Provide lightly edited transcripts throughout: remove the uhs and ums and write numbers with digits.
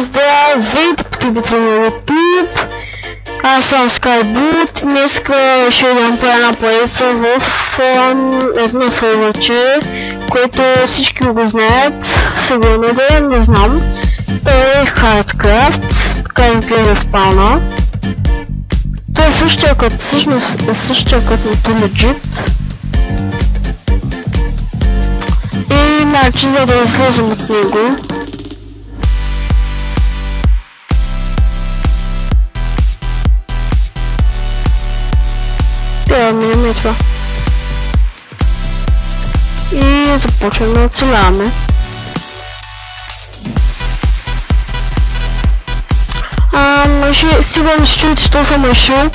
Здравейте, потребители на YouTube! Аз съм Skyboot. Днеска ще ви направя една поредица в едно серверче, което всички го знаят, сигурно да не знам. Той е Hardcraft, така изглежда спална. Той е същия като, всъщност е същия като Legit. И начин за да излезем от него. Трябва да минем това. И започваме да оцеляваме. Сигурно ще чуете, що съм решил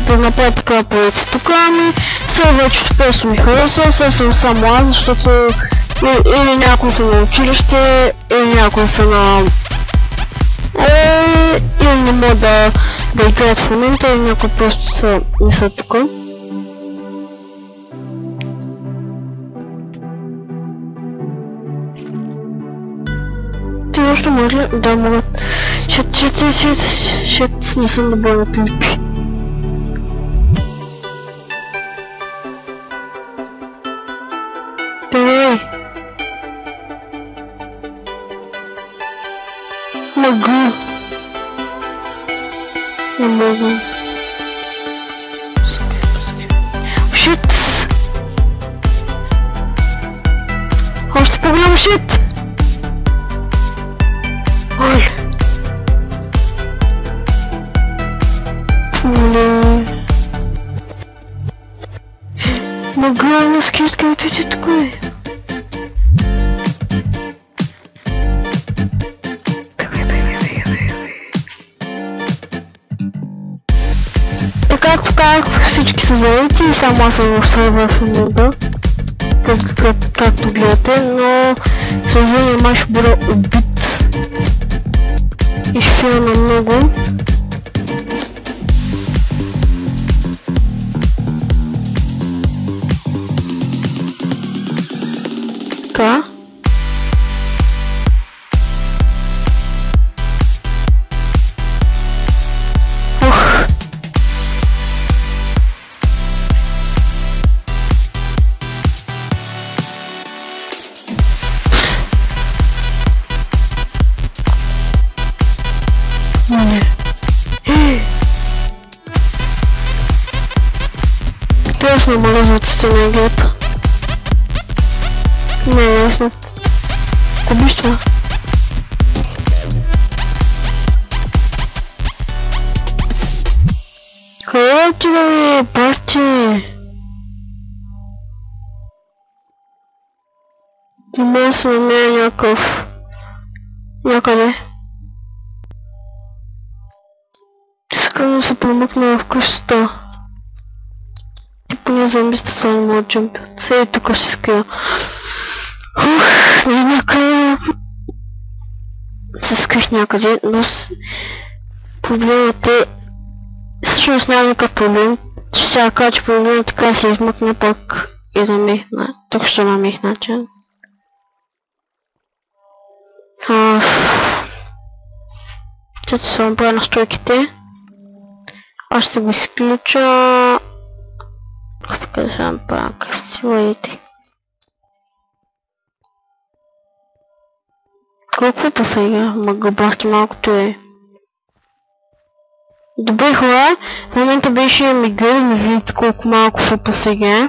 да направя такава поредица. Тук следващото просто ми харесва, сега съм само аз, защото или някои са на училище, или някои са на... или не могат да играят в момента, или някои просто не са тук. Ти нещо може ли да могат... Шет, не съм добър на PvP. Могу. Не мога. Шит! Още по-голям шит! Ой! Мога на скидка, видите такое. Както казах, всички са заети и само аз съм в сервер в момента, както гледате, но съжаление май ще бъда убит и ще филма много. Така. Трябва да намаля звуците на играта. Не е ясно. Купиш това? Къде ти да ми парти? Не мога да се намеря някакъв... някъде. Искам да се промъкна в къщата. Поне зомбистата не могат да джампят. Сега и тук ще скрия. Някъде... се скрих някъде, но проблемът е... Всъщност няма никакъв проблем. Ще сега кажа, че проблемът така се измъкне пък и да михна. Тук ще намихна, че... Чето се направя настройките. Аз ще го изключа... Така да се направя красивите. Колко па сега? Мага бахти малкото е. Добре хора, в момента беше мигъл, ми видите колко малко фъпа сега.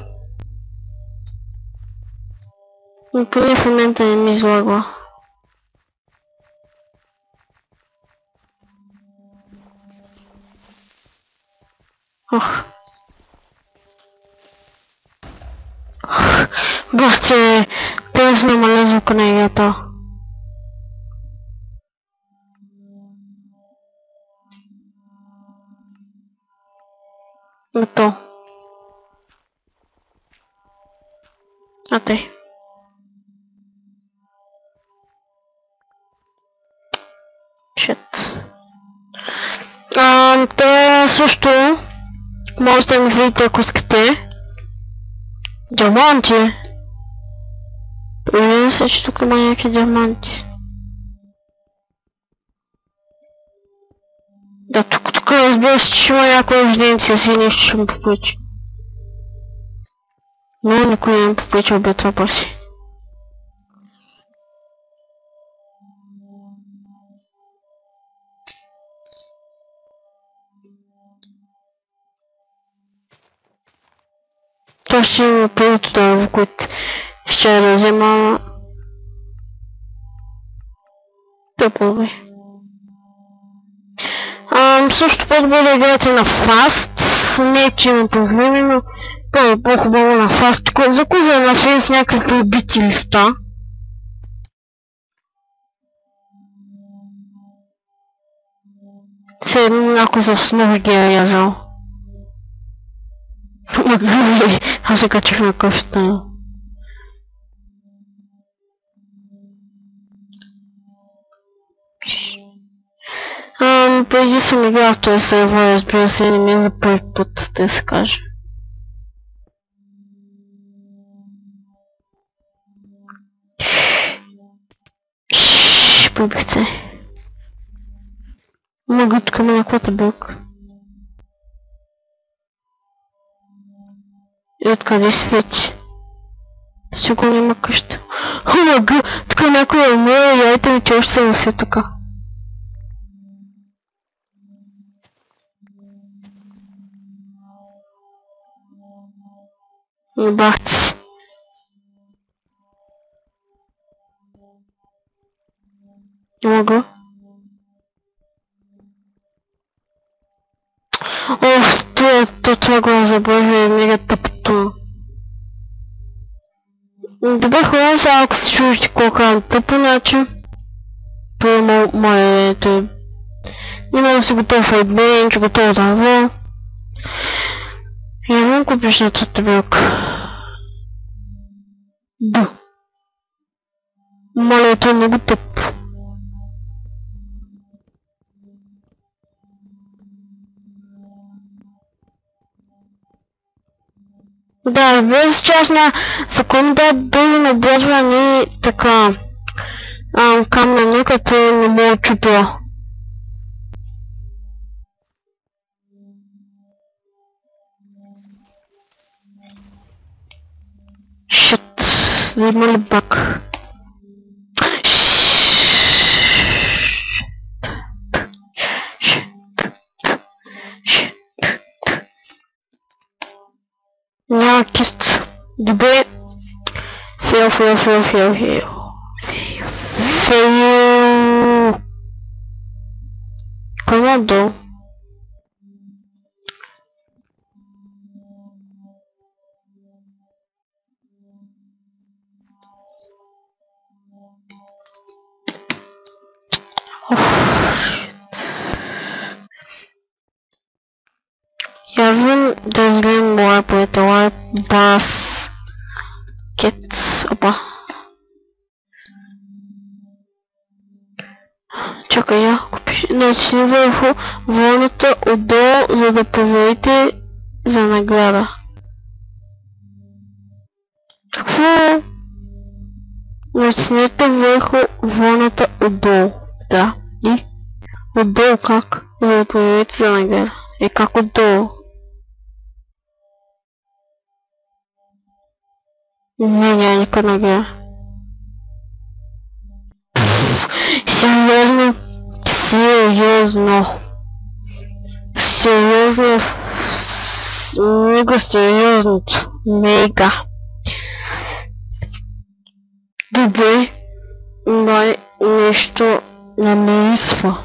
Но поне в момента не ми излагва. Ох. Бахте, просто намаля звука на играта. Готово. А те. Шет. Те също можете да ми видите, ако искате. Диаманти! Уверен се, че тук има някакви диаманти. Да, тук разбира се, че има някоя рожденица си и нещо ще му попречи. Но никой не ми попречи обед въпроси. Това ще има първото дърво, което ще да взема. Тъпо бе. Също по-добре да играете на фаст. Не че има проблеми, но по-хубаво на фаст. За кой е на фен с някакви бити листа? Все някой с нож ги е язал. Аз се качих на къщата. Преди съм играл в този сервер, разбира се, не ми е за първи път, да се каже. Прибих се. Мога тук има някаква табелка. И откъде свети? Сигурно има къща. Мага, тук някой е умира, яйте ми, че още съм си тук. Бахти си. Не мога. Оф, това го забравя, е мега тъпото. Добре, хора, сега ако се чужите колко е тъпо, начин. Първо моето... Не мога да си готов админ, че готово дърво. И не мога купиш на табелка. Да. Моля, това е много тъп. Да, без част на секунда дали наблъжва ни така камъни, като не мога чупила. Шит, има ли баг? Няма кист. Добре. Фейл. Кой е долу? Явно да изгледам моя поетала баскет. Опа. Чакай, я купиш. Натисни върху вълната отдолу, за да проверите за награда. Какво? Натиснете върху вълната отдолу. Да. И? Отдолу как? За да проверите за награда. И как отдолу? Не, няма никаква награда. Сериозно. Мега сериозното. Мега. Добре. Май нещо намисва.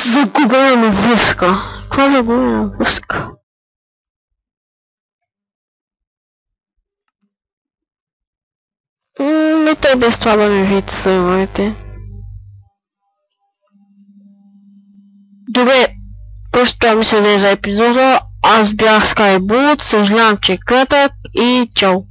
Загубена връзка. Каква загубена връзка? И той без това да ме видите серверите. Добре, просто това ми се даде за епизода. Аз бях Skyblood, съжалявам, че е кратък и чао!